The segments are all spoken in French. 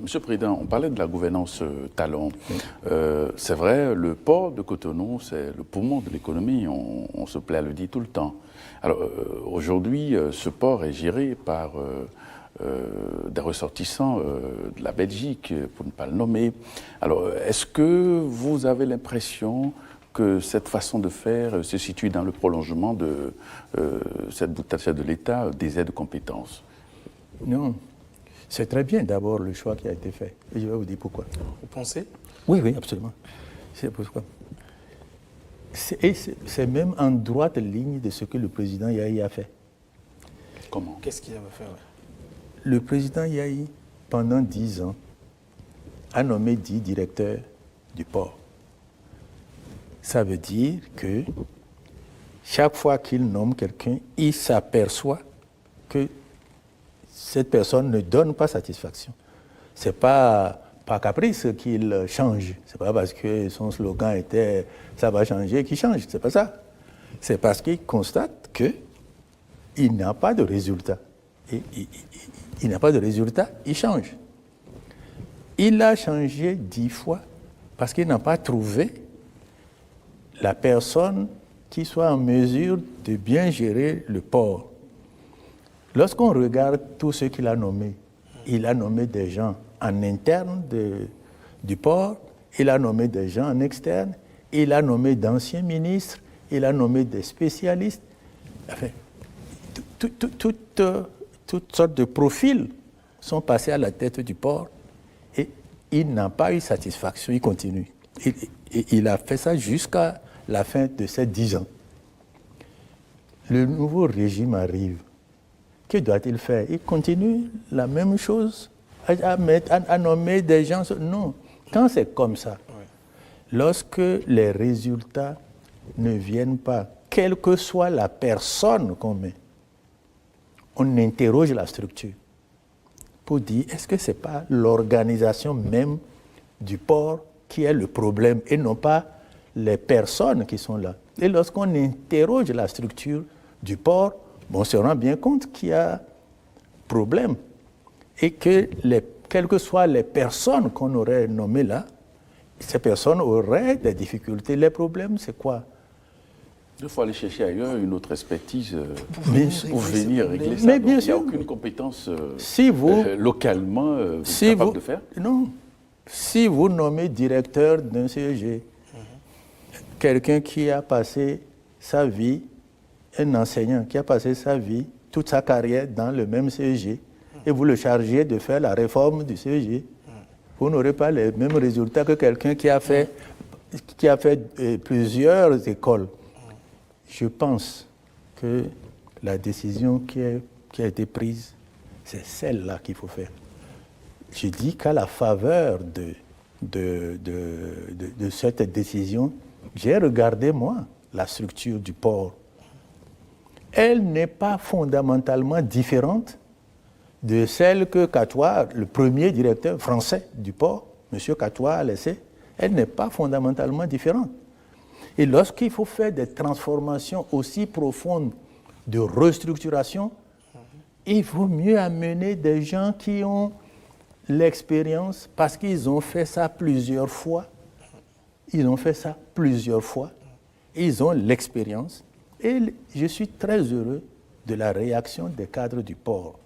Monsieur le Président, on parlait de la gouvernance talon. C'est vrai, le port de Cotonou, c'est le poumon de l'économie, on se plaît à le dire tout le temps. Alors aujourd'hui, ce port est géré par des ressortissants de la Belgique, pour ne pas le nommer. Alors, est-ce que vous avez l'impression que cette façon de faire se situe dans le prolongement de cette boutique de l'État des aides de compétences? Non. C'est très bien d'abord le choix qui a été fait. Et je vais vous dire pourquoi. Vous pensez? Oui, oui, absolument. C'est pourquoi. C'est même en droite ligne de ce que le président Yahi a fait. Comment? Qu'est-ce qu'il avait fait? Le président Yahi, pendant 10 ans, a nommé 10 directeurs du port. Ça veut dire que chaque fois qu'il nomme quelqu'un, il s'aperçoit que cette personne ne donne pas satisfaction. Ce n'est pas par caprice qu'il change. Ce n'est pas parce que son slogan était « ça va changer » qu'il change. Ce n'est pas ça. C'est parce qu'il constate qu'il n'a pas de résultat. Et il n'a pas de résultat, il change. Il a changé 10 fois parce qu'il n'a pas trouvé la personne qui soit en mesure de bien gérer le port. Lorsqu'on regarde tout ce qu'il a nommé, il a nommé des gens en interne du port, il a nommé des gens en externe, il a nommé d'anciens ministres, il a nommé des spécialistes. Enfin, toutes sortes de profils sont passés à la tête du port et il n'a pas eu satisfaction, il continue. Il a fait ça jusqu'à la fin de ces 10 ans. Le nouveau régime arrive. Que doit-il faire? Il continue la même chose, à nommer des gens. Non, quand c'est comme ça, lorsque les résultats ne viennent pas, quelle que soit la personne qu'on met, on interroge la structure pour dire est-ce que ce n'est pas l'organisation même du port qui est le problème et non pas les personnes qui sont là. Et lorsqu'on interroge la structure du port, on se rend bien compte qu'il y a problème et que quelles que soient les personnes qu'on aurait nommées là, ces personnes auraient des difficultés. Les problèmes, c'est quoi? Il faut aller chercher ailleurs une autre expertise pour oui, venir régler ça. Mais bien il n'y a sûr. aucune compétence localement si capable vous, de faire. Non. Si vous nommez directeur d'un CEG, quelqu'un qui a passé sa vie, un enseignant qui a passé sa vie, toute sa carrière dans le même CEG, et vous le chargez de faire la réforme du CEG, vous n'aurez pas les mêmes résultats que quelqu'un qui a fait plusieurs écoles. Je pense que la décision qui a été prise, c'est celle-là qu'il faut faire. Je dis qu'à la faveur de cette décision, j'ai regardé, moi, la structure du port. Elle n'est pas fondamentalement différente de celle que Catois, le premier directeur français du port, M. Catois, a laissé. Elle n'est pas fondamentalement différente. Et lorsqu'il faut faire des transformations aussi profondes de restructuration, il vaut mieux amener des gens qui ont l'expérience parce qu'ils ont fait ça plusieurs fois. Ils ont fait ça plusieurs fois. Ils ont l'expérience. Et je suis très heureux de la réaction des cadres du port.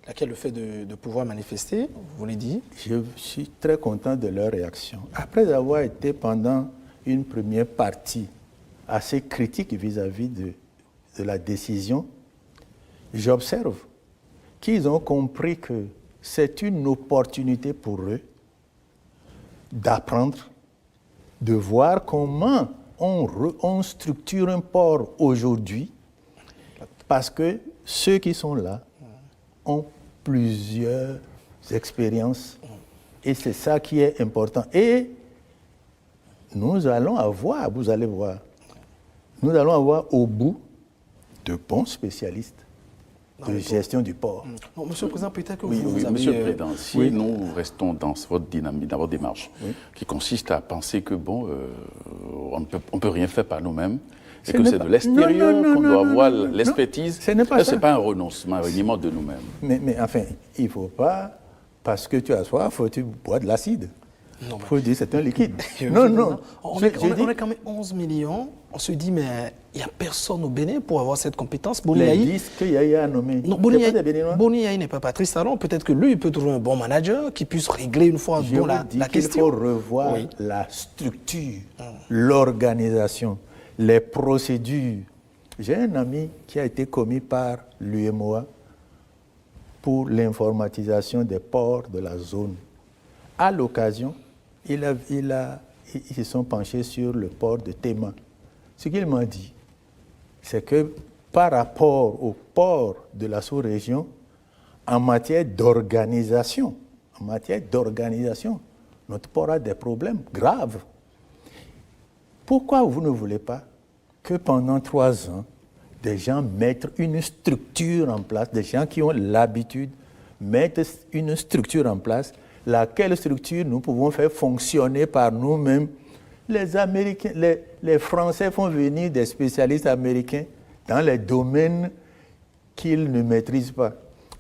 Laquelle le fait de pouvoir manifester, vous l'avez dit? Je suis très content de leur réaction. Après avoir été pendant une première partie assez critique vis-à-vis de la décision, j'observe qu'ils ont compris que c'est une opportunité pour eux d'apprendre, de voir comment on structure un port aujourd'hui, parce que ceux qui sont là ont plusieurs expériences et c'est ça qui est important. Et nous allons avoir, vous allez voir, nous allons avoir au bout de bons spécialistes de gestion du port. Non, Monsieur le Président, peut-être que Oui, vous avez... Monsieur le Président, si nous restons dans votre dynamique, dans votre démarche, qui consiste à penser que bon, on peut rien faire par nous-mêmes, et que c'est de l'extérieur qu'on doit avoir l'expertise, ce n'est pas ça. Ce n'est pas un renoncement, un reniement de nous-mêmes. Mais enfin, il ne faut pas parce que tu as soif, tu bois de l'acide. Il faut dire c'est un liquide. Non. On est quand même 11 millions. On se dit, mais il n'y a personne au Bénin pour avoir cette compétence. Ils disent qu'il y a un nommé. Non, Boni Yahi n'est pas Patrice Talon. Peut-être que lui, il peut trouver un bon manager qui puisse régler une fois la question. Il faut revoir la structure, l'organisation, les procédures. J'ai un ami qui a été commis par l'UEMOA pour l'informatisation des ports de la zone. À l'occasion, ils se sont penchés sur le port de Tema. Ce qu'il m'a dit, c'est que par rapport au port de la sous-région, en matière d'organisation, notre port a des problèmes graves. Pourquoi vous ne voulez pas que pendant 3 ans, des gens mettent une structure en place, des gens qui ont l'habitude mettent une structure en place, laquelle structure nous pouvons faire fonctionner par nous-mêmes. Les Américains, les Français font venir des spécialistes américains dans les domaines qu'ils ne maîtrisent pas.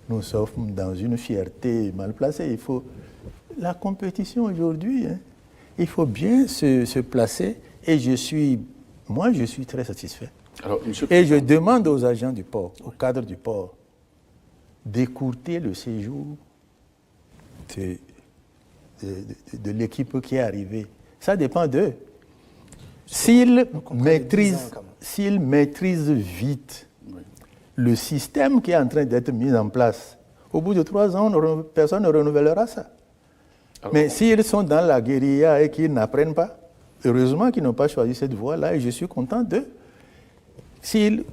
Nous sommes dans une fierté mal placée. La compétition aujourd'hui, il faut bien se placer et je suis très satisfait. Alors, et je demande aux agents du port, aux cadres du port, d'écourter le séjour de l'équipe qui est arrivée. Ça dépend d'eux. S'ils maîtrisent vite le système qui est en train d'être mis en place, au bout de 3 ans, personne ne renouvellera ça. Mais s'ils sont dans la guérilla et qu'ils n'apprennent pas, heureusement qu'ils n'ont pas choisi cette voie-là et je suis content d'eux. S'ils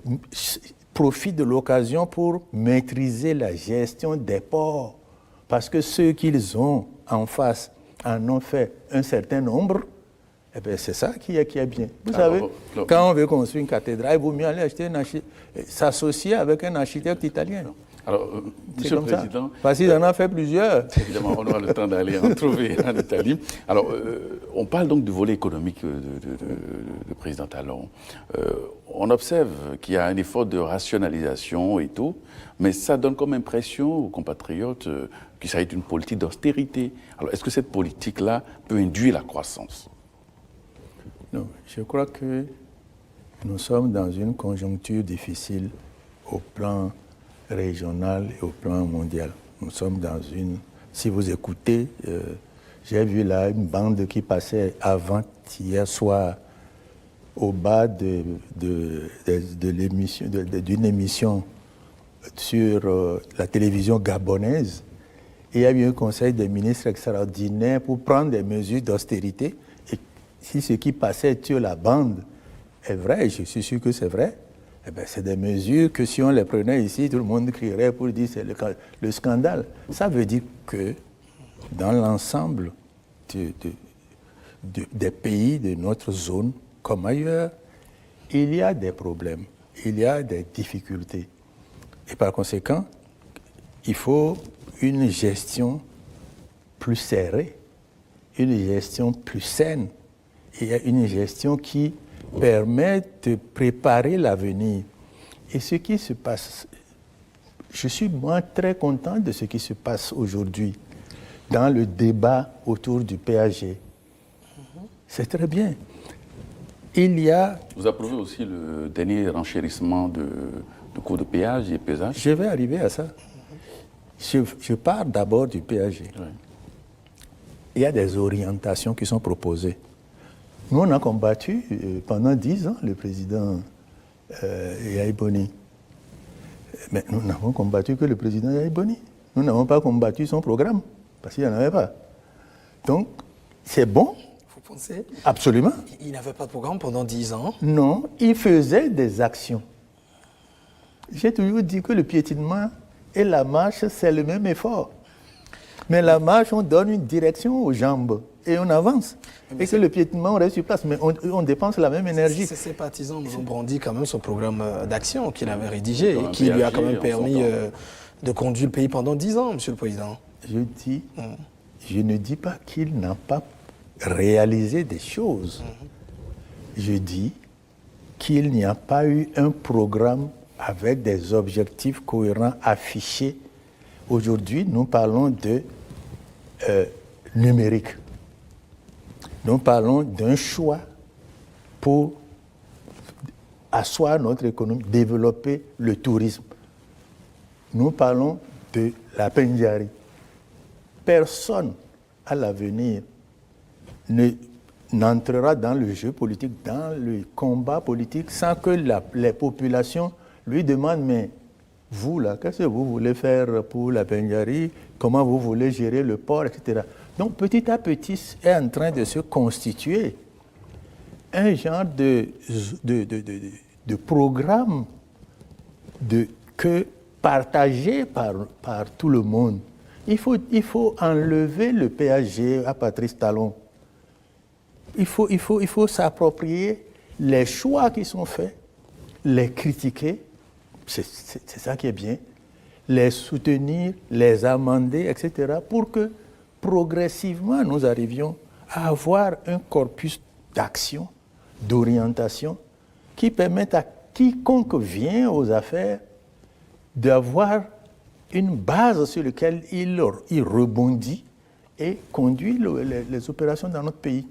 profitent de l'occasion pour maîtriser la gestion des ports, parce que ceux qu'ils ont en face en ont fait un certain nombre, eh bien c'est ça qui est bien. Vous savez, quand on veut construire une cathédrale, il vaut mieux aller acheter s'associer avec un architecte italien. Alors, Monsieur le Président... Parce qu'il en a fait plusieurs. Évidemment, on aura le temps d'aller en trouver en Italie. Alors, on parle donc du volet économique de Président Talon. On observe qu'il y a un effort de rationalisation et tout, mais ça donne comme impression aux compatriotes qu'il s'agit d'une politique d'austérité. Alors, est-ce que cette politique-là peut induire la croissance? Non, je crois que nous sommes dans une conjoncture difficile au plan régional et au plan mondial. Nous sommes dans une... Si vous écoutez, j'ai vu là une bande qui passait avant-hier soir au bas d'une émission sur la télévision gabonaise. Et il y a eu un conseil des ministres extraordinaire pour prendre des mesures d'austérité. Et si ce qui passait sur la bande est vrai, je suis sûr que c'est vrai, eh bien, c'est des mesures que si on les prenait ici, tout le monde crierait pour dire c'est le scandale. Ça veut dire que dans l'ensemble des pays de notre zone, comme ailleurs, il y a des problèmes, il y a des difficultés. Et par conséquent, il faut une gestion plus serrée, une gestion plus saine, et une gestion qui permet de préparer l'avenir. Et ce qui se passe, je suis moi très content de ce qui se passe aujourd'hui dans le débat autour du PAG. C'est très bien. Vous approuvez aussi le dernier renchérissement de coûts de péage et pesage? Je vais arriver à ça. Je pars d'abord du PAG. Oui. Il y a des orientations qui sont proposées. Nous, on a combattu pendant 10 ans le président Yahi Boni. Mais nous n'avons combattu que le président Yahi Boni. Nous n'avons pas combattu son programme, parce qu'il n'y en avait pas. Donc, c'est bon. Vous pensez? Absolument. Il n'avait pas de programme pendant 10 ans? Non, il faisait des actions. J'ai toujours dit que le piétinement et la marche, c'est le même effort. Mais la marche, on donne une direction aux jambes et on avance. Et que le piétinement, on reste sur place, mais on dépense la même énergie. Ses partisans nous ont brandi quand même son programme d'action qu'il avait rédigé et qui lui a quand même permis de conduire le pays pendant 10 ans, Monsieur le Président. Je ne dis pas qu'il n'a pas réalisé des choses. Je dis qu'il n'y a pas eu un programme avec des objectifs cohérents affichés. Aujourd'hui, nous parlons de numérique. Nous parlons d'un choix pour asseoir notre économie, développer le tourisme. Nous parlons de la Pendiari. Personne à l'avenir n'entrera dans le jeu politique, dans le combat politique, sans que les populations lui demandent, mais vous là, qu'est-ce que vous voulez faire pour la Pendiari, comment vous voulez gérer le port, etc. Donc petit à petit est en train de se constituer un genre de programme partagé par tout le monde. Il faut enlever le PAG à Patrice Talon. Il faut s'approprier les choix qui sont faits, les critiquer, c'est ça qui est bien, les soutenir, les amender, etc., pour que progressivement nous arrivions à avoir un corpus d'action, d'orientation, qui permette à quiconque vient aux affaires d'avoir une base sur laquelle il rebondit et conduit les opérations dans notre pays.